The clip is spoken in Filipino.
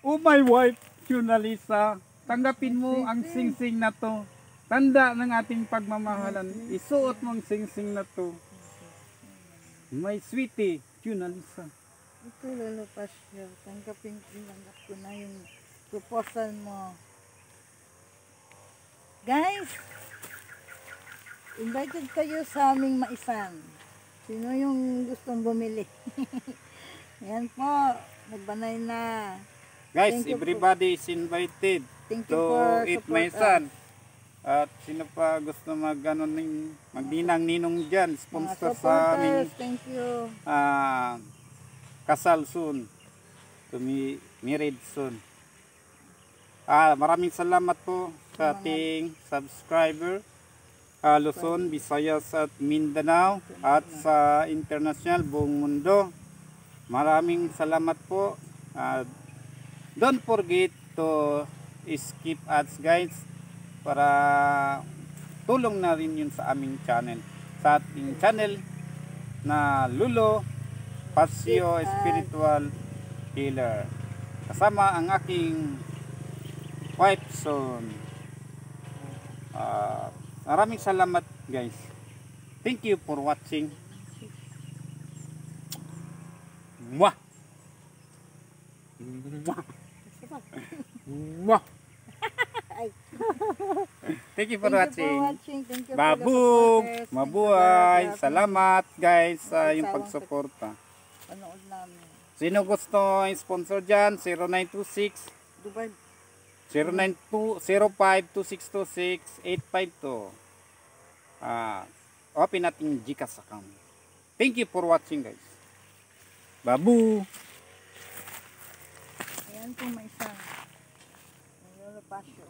Oh my wife, Junalisa, tanggapin mo ang singsing na to. Tanda ng ating pagmamahalan. Isuot mo ang singsing na to. My sweetie, Junalisa. Ito, Lolo Pasyo. Tanggapin ko na yung proposal mo. Guys, invited kayo sa aming maisan. Sino yung gustong bumili? Ayan po, nagbanay na. Guys, everybody is invited to eat maisan. At sino pa gusto magdinang-ninong dyan, sponsor sa aming thank you. Kasal soon. To be married soon. Maraming salamat po sa ating subscriber. Luzon, Visayas at Mindanao at sa international buong mundo. Maraming salamat po. Don't forget to skip ads guys para tulong na rin yun sa aming channel. Sa ating channel na Lulo Pasyo Spiritual Healer. Kasama ang aking wife son. Maraming salamat guys. Thank you for watching. Mwah! Mwah! Mwah! Thank you for watching. Thank you Babug! Mabuhay! Salamat guys sa iyong pagsuporta. Panood namin. Sino gusto sponsor dyan? 0926 Dubai. 0526268852. Open natin GCash account. Thank you for watching guys. Babu! Ayan po may isang Lolo Pasyo.